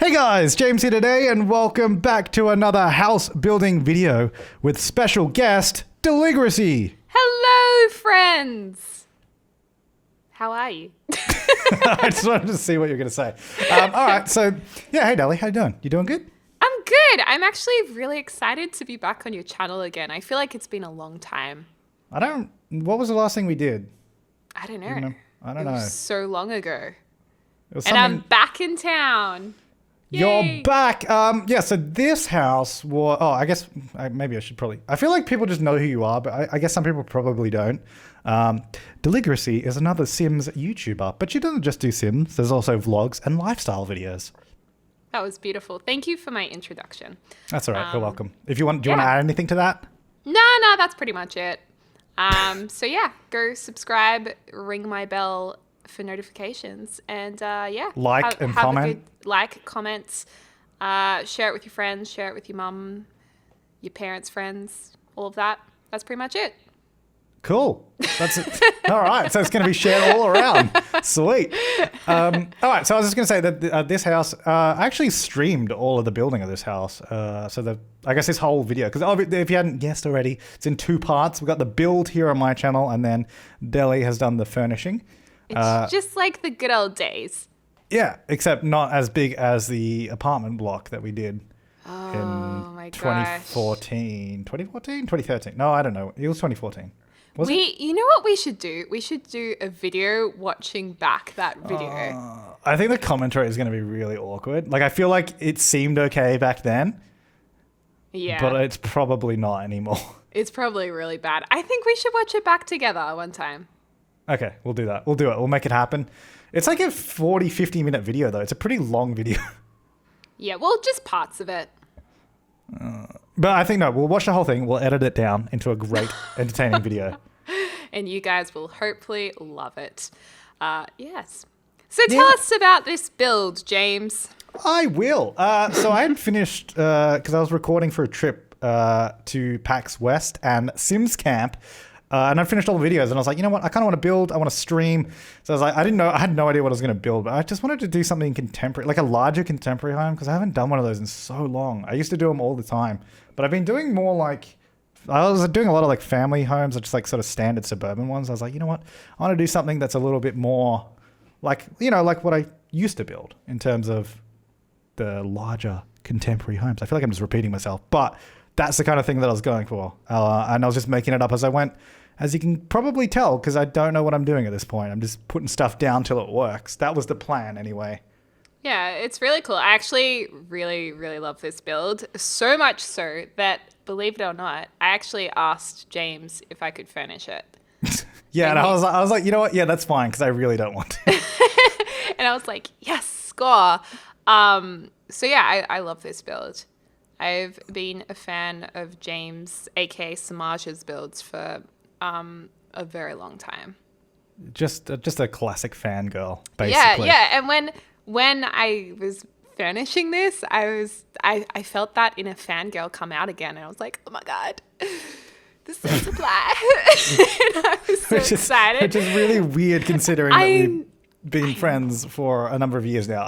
Hey guys, James here today and welcome back to another house building video with special guest, Deligracy. Hello, friends. How are you? I just wanted to see what you're going to say. All right, so yeah, hey Deli, how you doing? You doing good? I'm good. I'm actually really excited to be back on your channel again. I feel like it's been a long time. What was the last thing we did? I don't know. I don't It know. was so long ago. It was And I'm back in town. You're Yay. back. Yeah, so this house was, I guess maybe I should probably, I feel like people just know who you are, but I guess some people probably don't. Deligracy is another Sims YouTuber, but she doesn't just do Sims. There's also vlogs and lifestyle videos. That was beautiful. Thank you for my introduction. That's all right. You're welcome. If you want, do you want to yeah. add anything to that? No, that's pretty much it. So yeah, go subscribe, ring my bell for notifications, and yeah, Like and comment. Comments, share it with your friends, share it with your mum, your parents' friends, all of that. That's pretty much it. Cool. That's it. All right. So it's going to be shared all around. Sweet. All right. So I was just going to say that this house, I actually streamed all of the building of this house. I guess this whole video, because if you hadn't guessed already, it's in two parts. We've got the build here on my channel, and then Deli has done the furnishing. It's just like the good old days. Yeah, except not as big as the apartment block that we did Oh my in gosh. 2014. 2014? 2013. No, I don't know. It was 2014. You know what we should do? We should do a video watching back that video. I think the commentary is going to be really awkward. Like, I feel like it seemed okay back then, Yeah. but it's probably not anymore. It's probably really bad. I think we should watch it back together one time. Okay, we'll do that. We'll do it. We'll make it happen. It's like a 40, 50-minute video, though. It's a pretty long video. Yeah, well, just parts of it. But I think, no, we'll watch the whole thing. We'll edit it down into a great, entertaining video. And you guys will hopefully love it. Yes. So tell us about this build, James. I will. So I had finished, because I was recording for a trip to PAX West and Sims Camp. And I finished all the videos and I was like, you know what? I kind of want to build. I want to stream. So I was like, I had no idea what I was going to build, but I just wanted to do something contemporary, like a larger contemporary home, because I haven't done one of those in so long. I used to do them all the time, but I've been doing more like, I was doing a lot of like family homes, or just like sort of standard suburban ones. I was like, you know what? I want to do something that's a little bit more like, you know, like what I used to build in terms of the larger contemporary homes. I feel like I'm just repeating myself, but that's the kind of thing that I was going for. And I was just making it up as I went. As you can probably tell, because I don't know what I'm doing at this point. I'm just putting stuff down till it works. That was the plan anyway. Yeah, it's really cool. I actually really, really love this build. So much so that, believe it or not, I actually asked James if I could furnish it. Yeah, and I was like, you know what? Yeah, that's fine, because I really don't want to. And I was like, yes, score. So yeah, I love this build. I've been a fan of James, aka Samaja's builds for a very long time. Just a classic fangirl, basically. Yeah. And when I was furnishing this, I felt that inner fangirl come out again, and I was like, oh my god, the Sims supply. And I was so excited. Which is really weird considering that we've been friends for a number of years now.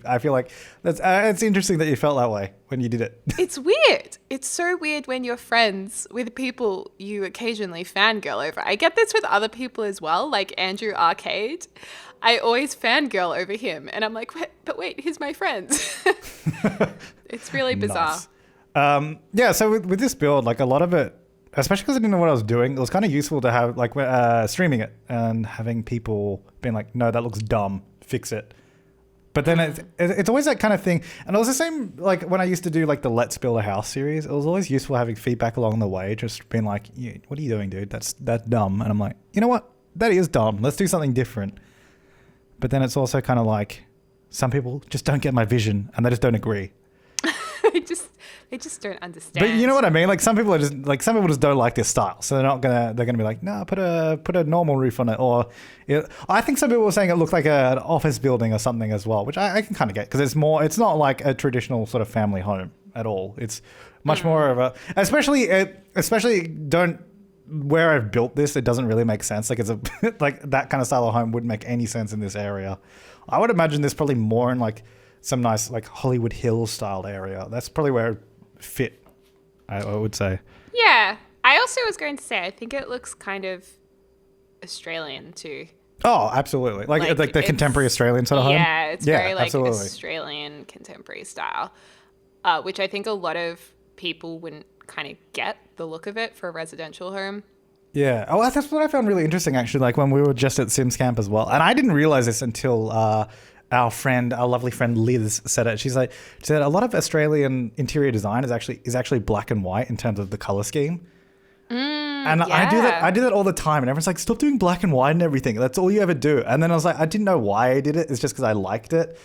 I feel like it's interesting that you felt that way when you did it. It's weird. It's so weird when you're friends with people you occasionally fangirl over. I get this with other people as well, like Andrew Arcade. I always fangirl over him, and I'm like, wait, he's my friend. It's really bizarre. Nice. Yeah, so with this build, like a lot of it, especially because I didn't know what I was doing, it was kind of useful to have like streaming it and having people being like, no, that looks dumb, fix it. But then it's always that kind of thing. And it was the same like when I used to do like the Let's Build a House series. It was always useful having feedback along the way, just being like, what are you doing, dude? That's dumb. And I'm like, you know what? That is dumb. Let's do something different. But then it's also kind of like some people just don't get my vision and they just don't agree. They just don't understand. But you know what I mean? Like some people just don't like this style, so they're gonna be like, no, put a normal roof on it. Or I think some people were saying it looked like an office building or something as well, which I can kind of get, because it's not like a traditional sort of family home at all. It's much more of a, especially don't where I've built this, it doesn't really make sense. Like it's a like that kind of style of home wouldn't make any sense in this area. I would imagine there's probably more in like some nice like Hollywood Hills styled area. That's probably where it fit, I would say. Yeah. I also was going to say, I think it looks kind of Australian too. Oh, absolutely. Like the contemporary Australian sort of home? Yeah, it's very like absolutely. Australian contemporary style, which I think a lot of people wouldn't kind of get the look of it for a residential home. Yeah. Oh, that's what I found really interesting, actually, like when we were just at Sims Camp as well. And I didn't realize this until our lovely friend Liz said it. She said a lot of Australian interior design is actually black and white in terms of the color scheme. And yeah. I do that all the time, and everyone's like, stop doing black and white and everything. That's all you ever do. And then I was like, I didn't know why I did it. It's just because I liked it.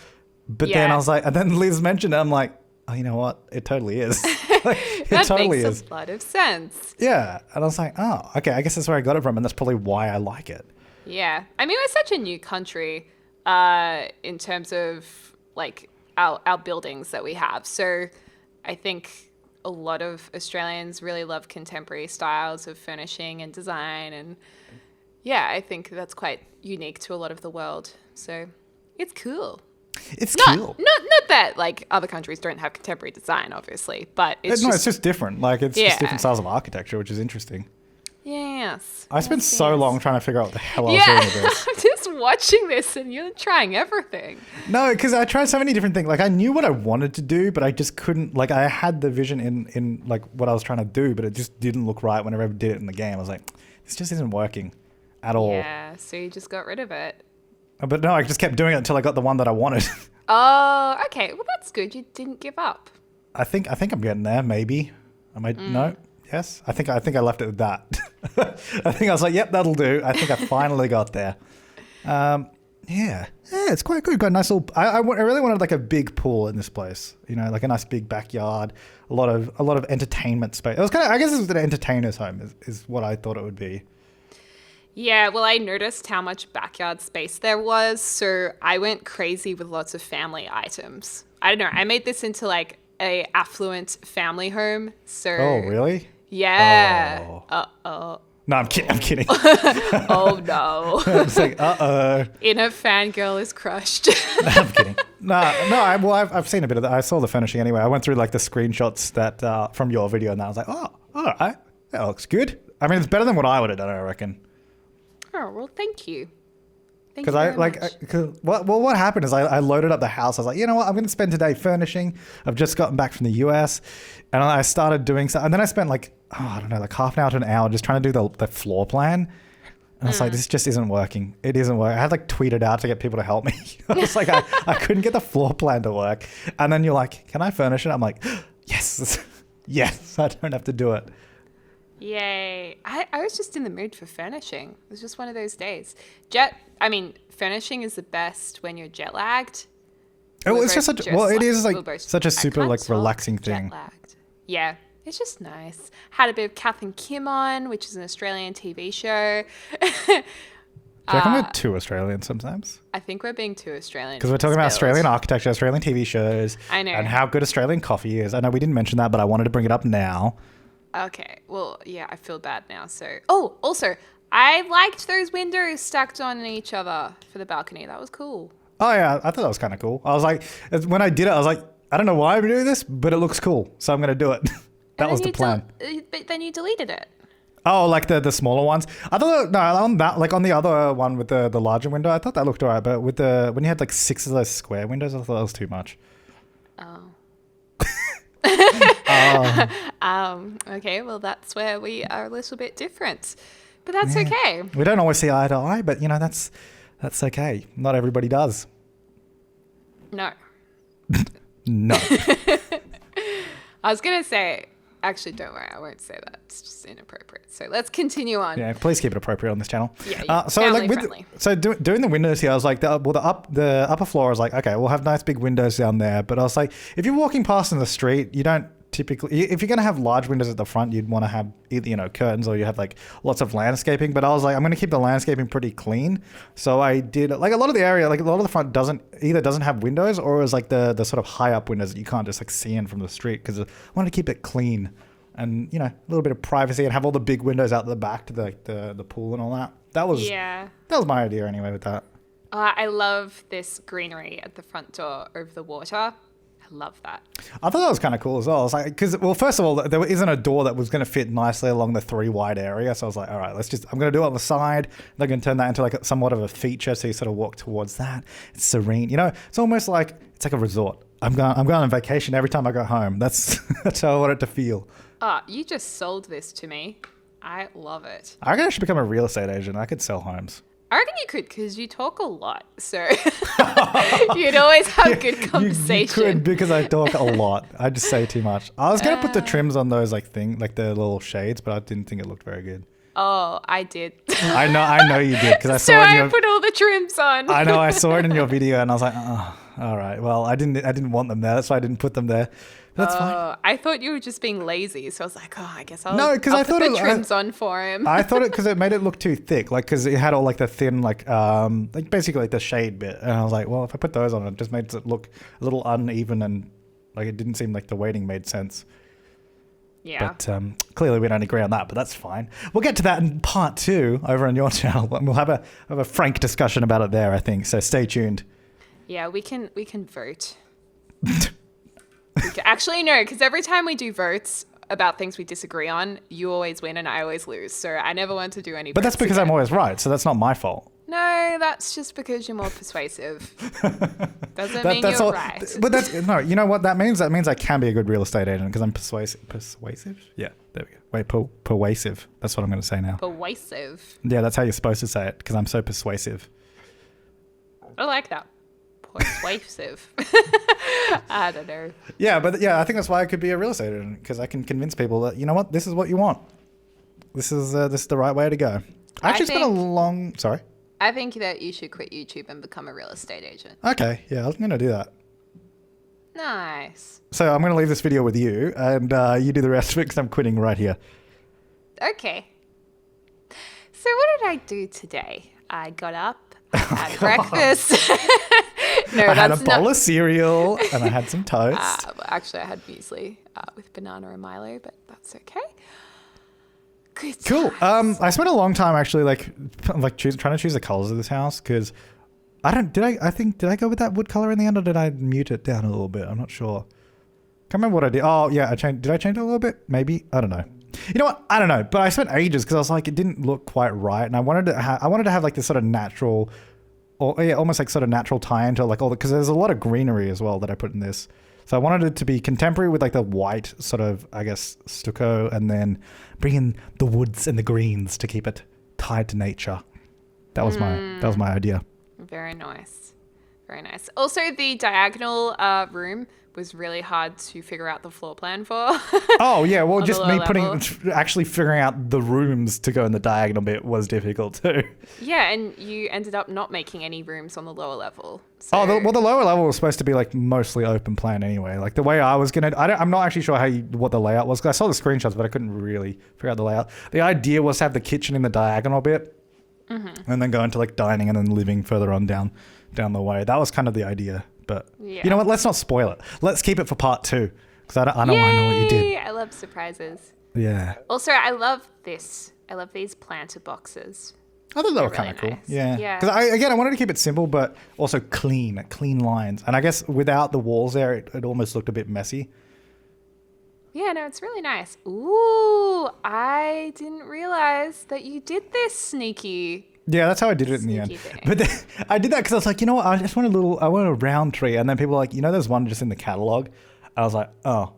But then I was like, and then Liz mentioned it. I'm like, oh, you know what? It totally is. That totally makes a lot of sense. Yeah. And I was like, oh, okay, I guess that's where I got it from, and that's probably why I like it. Yeah. I mean, we're such a new country in terms of like our buildings that we have. So I think a lot of Australians really love contemporary styles of furnishing and design. And yeah, I think that's quite unique to a lot of the world. So it's cool. It's cool. Not that like other countries don't have contemporary design, obviously, but it's just different. Like it's just different styles of architecture, which is interesting. Yes. I spent so long trying to figure out what the hell I was doing with this. I'm just watching this and you're trying everything. No, because I tried so many different things. Like I knew what I wanted to do, but I just couldn't. Like I had the vision in like what I was trying to do, but it just didn't look right whenever I did it in the game. I was like, this just isn't working at all. Yeah, so you just got rid of it. But no, I just kept doing it until I got the one that I wanted. Oh, okay. Well, that's good. You didn't give up. I think I'm getting there. Maybe. No. Yes. I think I left it with that. I think I was like, yep, that'll do. I think I finally got there. Yeah, it's quite good. Got a nice little. I really wanted like a big pool in this place. You know, like a nice big backyard. A lot of entertainment space. It was kind of. I guess it was an entertainer's home. Is what I thought it would be. Yeah, well, I noticed how much backyard space there was, so I went crazy with lots of family items. I don't know. I made this into like a affluent family home. So. Oh, really? Yeah. Oh. No, I'm kidding. Oh no. It's like, Inner fangirl is crushed. I'm kidding. No. I've seen a bit of that. I saw the furnishing anyway. I went through like the screenshots that from your video, and I was like, oh, all right, that looks good. I mean, it's better than what I would have done, I reckon. Oh well, thank you. Because what happened is I loaded up the house. I was like, you know what, I'm going to spend today furnishing. I've just gotten back from the US, and I started doing so. And then I spent like, I don't know, like half an hour to an hour just trying to do the floor plan. And I was like, this just isn't working. It isn't working. I had like tweeted out to get people to help me. I was like, I couldn't get the floor plan to work. And then you're like, can I furnish it? I'm like, yes, yes, I don't have to do it. Yay. I was just in the mood for furnishing. It was just one of those days. Furnishing is the best when you're jet lagged. Oh, it's just it is like such a super like relaxing thing. Jet lagged. Yeah. It's just nice. Had a bit of Kath and Kim on, which is an Australian TV show. Do you reckon we're too Australian sometimes? I think we're being too Australian. Because we're talking about Australian architecture, Australian TV shows. I know. And how good Australian coffee is. I know we didn't mention that, but I wanted to bring it up now. Okay. Well, yeah, I feel bad now. So, also, I liked those windows stacked on each other for the balcony. That was cool. Oh, yeah. I thought that was kind of cool. I was like, when I did it, I was like, I don't know why I'm doing this, but it looks cool. So I'm going to do it. That was the plan. But then you deleted it. Oh, like the smaller ones. I thought on that, like on the other one with the larger window, I thought that looked alright. But with when you had like 6 of those square windows, I thought that was too much. Okay, well that's where we are a little bit different, but that's okay. We don't always see eye to eye, but you know that's okay. Not everybody does. No. No. I was gonna say. Actually, don't worry. I won't say that. It's just inappropriate. So let's continue on. Yeah, please keep it appropriate on this channel. Yeah, doing the windows here, I was like, the upper floor, I was like, okay, we'll have nice big windows down there. But I was like, if you're walking past in the street, you don't typically, if you're going to have large windows at the front, you'd want to have either, curtains or you have like lots of landscaping. But I was like, I'm going to keep the landscaping pretty clean. So I did like a lot of the area, like a lot of the front doesn't have windows, or it was like the sort of high up windows that you can't just like see in from the street, because I wanted to keep it clean and, a little bit of privacy and have all the big windows out the back to the pool and all that. That was my idea anyway with that. I love this greenery at the front door over the water. I love that. I thought that was kind of cool as well. I was like, because, well, first of all, there isn't a door that was going to fit nicely along the 3 wide area. So I was like, all right, I'm going to do it on the side. They're going to turn that into like somewhat of a feature. So you sort of walk towards that. It's serene. You know, it's almost like, it's like a resort. I'm going on vacation every time I go home. That's how I want it to feel. Oh, you just sold this to me. I love it. I reckon I should become a real estate agent. I could sell homes. I reckon you could because you talk a lot. So you'd always have good conversation. You could because I talk a lot. I just say too much. I was going to put the trims on those like the little shades, but I didn't think it looked very good. Oh, I did. I know you did because I saw I put all the trims on. I know I saw it in your video and I was like, oh, all right. Well, I didn't want them there. That's why I didn't put them there. That's fine. I thought you were just being lazy, so I was like, oh, I guess I'll put the trims on for him. I thought it because it made it look too thick, like because it had all like the thin, like basically like the shade bit, and I was like, well, if I put those on, it just made it look a little uneven and like it didn't seem like the weighting made sense. Yeah. But clearly we don't agree on that, but that's fine. We'll get to that in part 2 over on your channel, and we'll have a frank discussion about it there, I think. So stay tuned. Yeah, we can vote. Actually, no, because every time we do votes about things we disagree on, you always win and I always lose. So I never want to do any. But that's because I'm always right, so that's not my fault. No, that's just because you're more persuasive. Doesn't mean you're right. But that's no. You know what that means? That means I can be a good real estate agent because I'm persuasive. Persuasive? Yeah, there we go. Wait, persuasive. That's what I'm going to say now. Persuasive. Yeah, that's how you're supposed to say it because I'm so persuasive. I like that. Persuasive. I don't know. Yeah, but yeah, I think that's why I could be a real estate agent because I can convince people that, you know what, this is what you want. This is the right way to go. Actually, it's been a long. Sorry. I think that you should quit YouTube and become a real estate agent. Okay, yeah, I'm going to do that. Nice. So I'm going to leave this video with you, and you do the rest of it because I'm quitting right here. Okay. So what did I do today? I got up, I had breakfast. No, I had a bowl of cereal, and I had some toast. Actually, I had muesli with banana and Milo, but that's okay. Good Cool. times. I spent a long time actually trying to choose the colors of this house because did I go with that wood color in the end or did I mute it down a little bit? I'm not sure. Can't remember what I did. Oh yeah, did I change it a little bit? Maybe. I don't know. You know what? I don't know. But I spent ages because I was like, it didn't look quite right, and I wanted to have like this sort of natural, or yeah, almost like sort of natural tie into like all the, because there's a lot of greenery as well that I put in this. So I wanted it to be contemporary with like the white sort of, I guess, stucco, and then bring in the woods and the greens to keep it tied to nature. That was my idea. Very nice. Very nice. Also, the diagonal room was really hard to figure out the floor plan for. Oh, yeah. Well, just me level. actually figuring out the rooms to go in the diagonal bit was difficult too. Yeah, and you ended up not making any rooms on the lower level. So. The lower level was supposed to be like mostly open plan anyway. Like the way I was going to, I'm not actually sure what the layout was. 'Cause I saw the screenshots, but I couldn't really figure out the layout. The idea was to have the kitchen in the diagonal bit and then go into like dining and then living further on down the way. That was kind of the idea. But you know what? Let's not spoil it. Let's keep it for part 2 because I don't want to know what you did. I love surprises. Yeah. Also, I love this. I love these planter boxes. I thought they were kind of cool. Yeah. Because I wanted to keep it simple, but also clean lines. And I guess without the walls there, it almost looked a bit messy. Yeah, no, it's really nice. Ooh, I didn't realize that you did this sneaky. Yeah, that's how I did it in the end. Thing. But I did that because I was like, you know what? I want a round tree. And then people were like, you know, there's one just in the catalog. I was like, oh.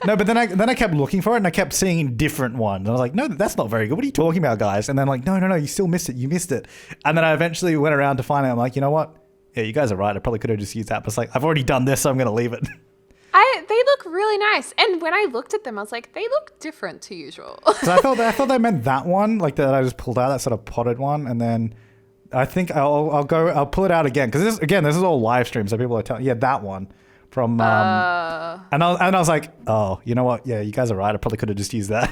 But then I kept looking for it and I kept seeing different ones. And I was like, no, that's not very good. What are you talking about, guys? And then like, no, you still missed it. You missed it. And then I eventually went around to find it. I'm like, you know what? Yeah, you guys are right. I probably could have just used that. But it's like, I've already done this, so I'm going to leave it. They look really nice. And when I looked at them, I was like, they look different to usual. So I thought they meant that one, like that I just pulled out, that sort of potted one. And then I think I'll pull it out again. Because this is all live stream. So people are telling, yeah, that one. From and I was like, oh, you know what? Yeah, you guys are right. I probably could have just used that.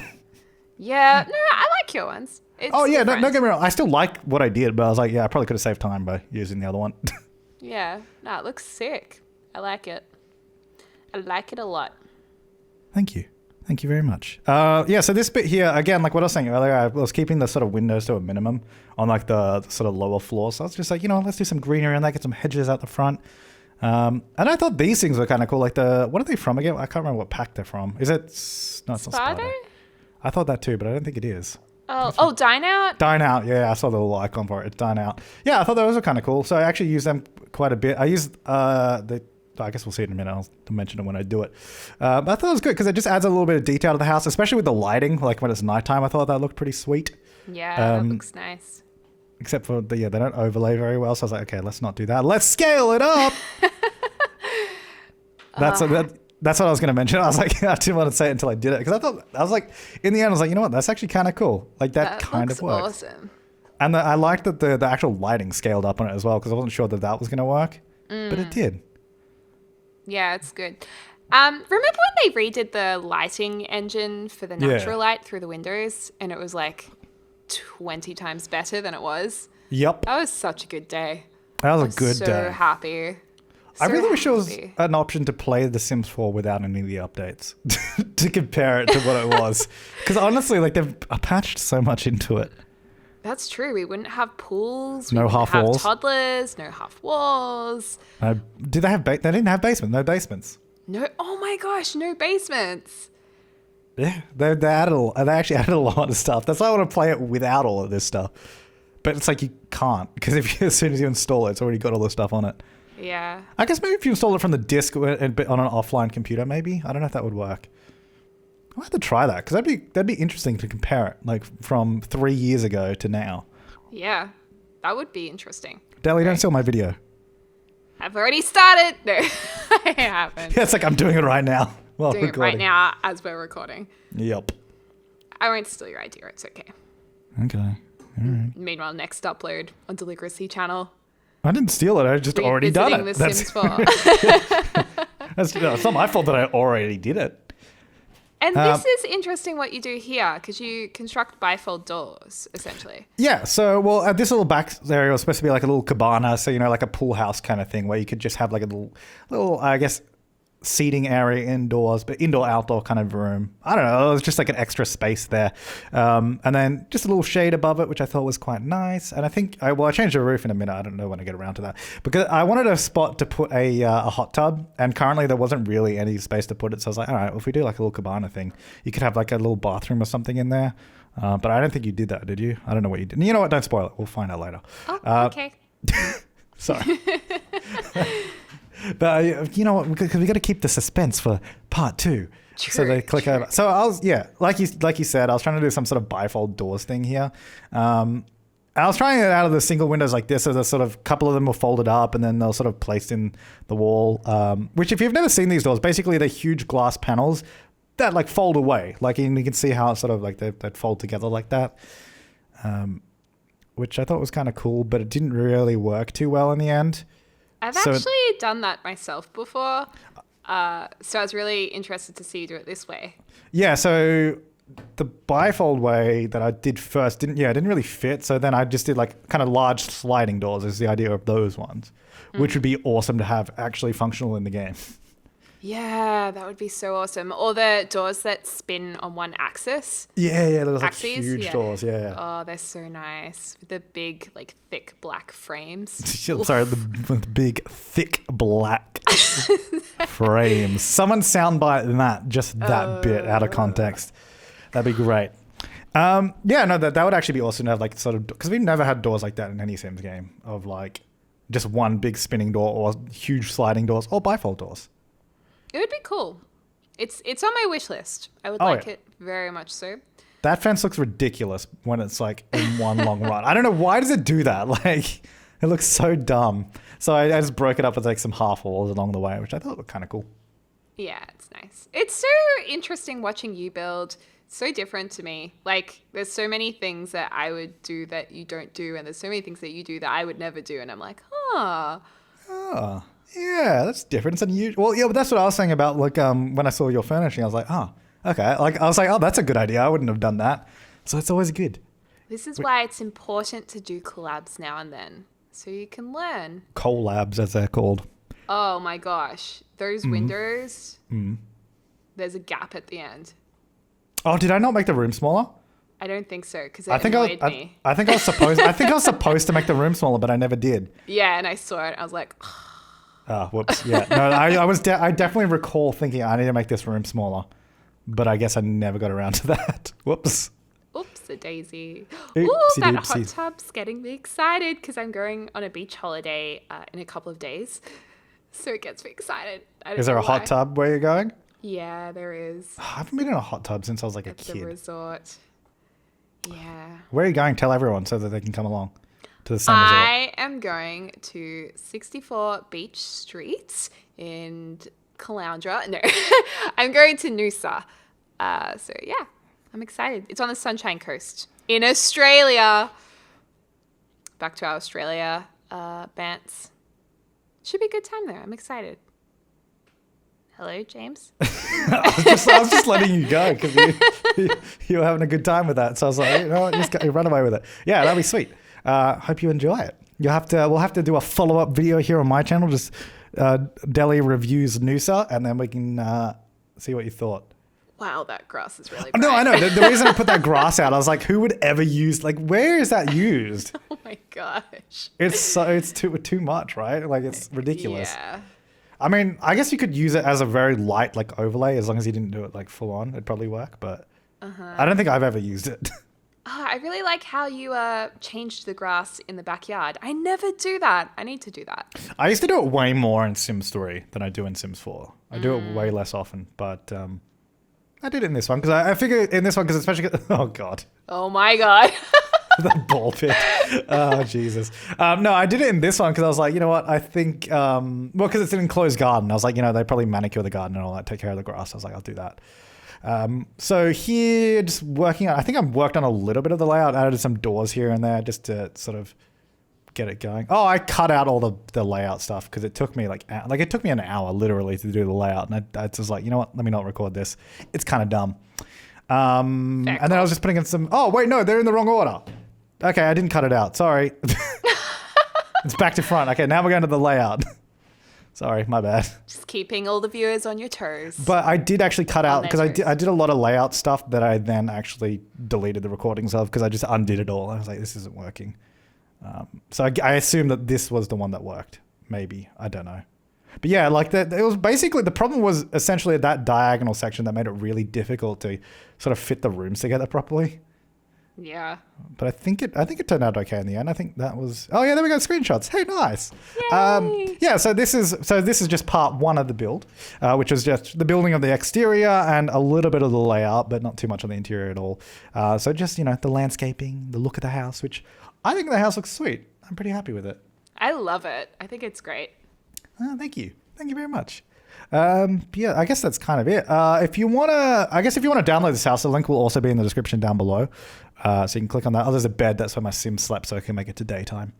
Yeah, no, I like your ones. It's don't get me wrong. I still like what I did, but I was like, yeah, I probably could have saved time by using the other one. Yeah, no, it looks sick. I like it. I like it a lot. Thank you. Thank you very much. Yeah, so this bit here, again, like what I was saying earlier, I was keeping the sort of windows to a minimum on like the sort of lower floor. So I was just like, let's do some greenery and that, get some hedges out the front. And I thought these things were kind of cool. Like what are they from again? I can't remember what pack they're from. Is it? No, it's not Sparta. I thought that too, but I don't think it is. Oh, Dine Out? Dine Out, yeah, I saw the little icon for it. It's Dine Out. Yeah, I thought those were kind of cool. So I actually used them quite a bit. I used I guess we'll see it in a minute. I'll mention it when I do it. But I thought it was good because it just adds a little bit of detail to the house, especially with the lighting. Like when it's nighttime, I thought that looked pretty sweet. Yeah, that looks nice. Except for, they don't overlay very well. So I was like, okay, let's not do that. Let's scale it up. That's what I was going to mention. I was like, I didn't want to say it until I did it. Because I was like, in the end, I was like, you know what? That's actually kind of cool. Like that kind of works. Awesome. And I liked that the actual lighting scaled up on it as well because I wasn't sure that was going to work. But it did. Yeah, it's good. Remember when they redid the lighting engine for the natural light through the windows and it was like 20 times better than it was? Yep. That was such a good day. That was a good day. So happy. I really wish there was an option to play The Sims 4 without any of the updates to compare it to what it was. Because honestly, like they've patched so much into it. That's true. We wouldn't have pools. No half walls. Toddlers. No half walls. Did they have? They didn't have basements. No basements. No. Oh my gosh! No basements. Yeah, they added. They actually added a lot of stuff. That's why I want to play it without all of this stuff. But it's like you can't because as soon as you install it, it's already got all the stuff on it. Yeah. I guess maybe if you install it from the disk on an offline computer, maybe I don't know if that would work. I'll have to try that because that'd be interesting to compare it, like from 3 years ago to now. Yeah, that would be interesting. Deli, don't steal my video. I've already started. No, I haven't. Yeah, it's like I'm doing it right now. Well, doing it right now as we're recording. Yep. I won't steal your idea. It's okay. Okay. All right. Meanwhile, next upload on Deligracy channel. I didn't steal it. I just already done it. The Sims 4. It's not my fault that I already did it. And this is interesting what you do here because you construct bifold doors, essentially. Yeah. So, well, this little back area was supposed to be like a little cabana. So, like a pool house kind of thing where you could just have like a little, I guess, seating area indoors, but indoor-outdoor kind of room. I don't know. It was just like an extra space there. And then just a little shade above it, which I thought was quite nice. And I think, I changed the roof in a minute. I don't know when I get around to that. Because I wanted a spot to put a hot tub. And currently there wasn't really any space to put it. So I was like, all right, well, if we do like a little cabana thing, you could have like a little bathroom or something in there. But I don't think you did that, did you? I don't know what you did. You know what? Don't spoil it. We'll find out later. Oh, okay. Sorry. But you know what? Because we got to keep the suspense for part 2. True, so they click over. So I was, like you said, I was trying to do some sort of bifold doors thing here. I was trying it out of the single windows like this. So the sort of couple of them were folded up and then they're sort of placed in the wall. Which if you've never seen these doors, basically they're huge glass panels that like fold away. Like you can see how it's sort of like they'd fold together like that. Which I thought was kind of cool, but it didn't really work too well in the end. I've actually done that myself before. So I was really interested to see you do it this way. Yeah, so the bifold way that I did first didn't really fit. So then I just did like kind of large sliding doors is the idea of those ones, which would be awesome to have actually functional in the game. Yeah, that would be so awesome. Or the doors that spin on one axis. Yeah, those like huge doors, yeah. Oh, they're so nice. With the big, like, thick black frames. Sorry, the big, thick black frames. Someone soundbite that, just that bit out of context. That'd be great. That would actually be awesome to have like sort of, because we've never had doors like that in any Sims game of like just one big spinning door or huge sliding doors or bifold doors. It would be cool. It's on my wish list. I would like it very much so. That fence looks ridiculous when it's like in one long run. I don't know, why does it do that? Like, it looks so dumb. So I just broke it up with like some half walls along the way, which I thought looked kind of cool. Yeah, it's nice. It's so interesting watching you build. So different to me. Like, there's so many things that I would do that you don't do, and there's so many things that you do that I would never do, and I'm like, Oh, yeah, that's different. It's unusual. Well, yeah, but that's what I was saying about like when I saw your furnishing, I was like, oh, okay. Like I was like, oh, that's a good idea. I wouldn't have done that. So it's always good. This is why it's important to do collabs now and then, so you can learn. Collabs, as they're called. Oh my gosh, those windows. There's a gap at the end. Oh, did I not make the room smaller? I don't think so because it I think I annoyed me. I think I was supposed. I think I was supposed to make the room smaller, but I never did. Yeah, and I saw it. I was like, Ah, whoops. Yeah, no, I definitely recall thinking I need to make this room smaller, but I guess I never got around to that. Whoops. oops, a daisy. Oopsie Ooh, that doopsie. hot tub's getting me excited because I'm going on a beach holiday in a couple of days. So it gets me excited. I don't Is there know a hot why. tub where you're going? Yeah, there is. I haven't been in a hot tub since I was like a At the kid. resort. Yeah. Where are you going? Tell everyone so that they can come along to the same resort. I am going to 64 Beach Street in Caloundra. No, I'm going to Noosa. So yeah, I'm excited. It's on the Sunshine Coast in Australia. Back to our Australia bants. Should be a good time there. I'm excited. Hello, James. I was just letting you go because you were having a good time with that. So I was like, you know what, just run away with it. Yeah, that'd be sweet. Hope you enjoy it. We'll have to do a follow-up video here on my channel. Just Deli reviews Noosa, and then we can see what you thought. Wow, that grass is really bright. No, I know. The reason I put that grass out, I was like, who would ever use, like, where is that used? Oh my gosh. It's too much, right? Like, it's ridiculous. Yeah. I mean, I guess you could use it as a very light, like, overlay, as long as you didn't do it, like, full on. It'd probably work, but I don't think I've ever used it. I really like how you changed the grass in the backyard. I never do that. I need to do that. I used to do it way more in Sims 3 than I do in Sims 4. I do it way less often, but I did it in this one because I figure in this one because especially oh god, Oh my god. the ball pit. Oh Jesus. No, I did it in this one because I was like, you know what? I think because it's an enclosed garden. I was like, you know, they probably manicure the garden and all that, take care of the grass. I was like, I'll do that. So here, just working on. I think I've worked on a little bit of the layout. I added some doors here and there just to sort of get it going. Oh, I cut out all the layout stuff because it took me it took me an hour literally to do the layout, and I was like, you know what? Let me not record this. It's kind of dumb. And then I was just putting in some. Oh wait, no, they're in the wrong order. Okay, I didn't cut it out. Sorry. It's back to front. Okay, now we're going to the layout. Sorry, my bad. Just keeping all the viewers on your toes. But I did actually cut out because their I did a lot of layout stuff that I then actually deleted the recordings of because I just undid it all. I was like, this isn't working. So I assume that this was the one that worked. Maybe. I don't know. But yeah, like it was basically, the problem was essentially that diagonal section that made it really difficult to sort of fit the rooms together properly. Yeah. But I think it turned out okay in the end. I think that was. Oh yeah, there we go. Screenshots. Hey, nice. Yay. Yeah. So this is just part one of the build, which was just the building of the exterior and a little bit of the layout, but not too much on the interior at all. So just the landscaping, the look of the house, which I think the house looks sweet. I'm pretty happy with it. I love it. I think it's great. Thank you. Thank you very much. Yeah, I guess that's kind of it. If you want to download this house, the link will also be in the description down below. So you can click on that. Oh, there's a bed. That's where my sim slept, so I can make it to daytime.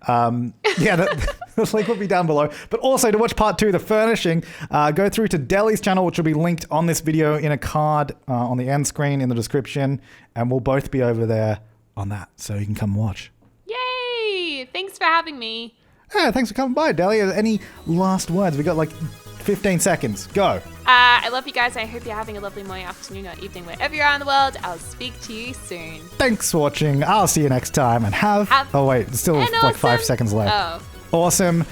Yeah, the link will be down below. But also to watch part 2 of the furnishing, go through to Deli's channel, which will be linked on this video in a card on the end screen in the description. And we'll both be over there on that, so you can come watch. Yay! Thanks for having me. Yeah, thanks for coming by, Deli. Any last words? We got like 15 seconds. Go. I love you guys. I hope you're having a lovely morning, afternoon, or evening, wherever you are in the world. I'll speak to you soon. Thanks for watching. I'll see you next time. And oh wait, still like awesome 5 seconds left. Oh. Awesome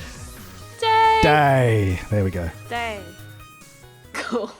Day. day. There we go. Day. Cool.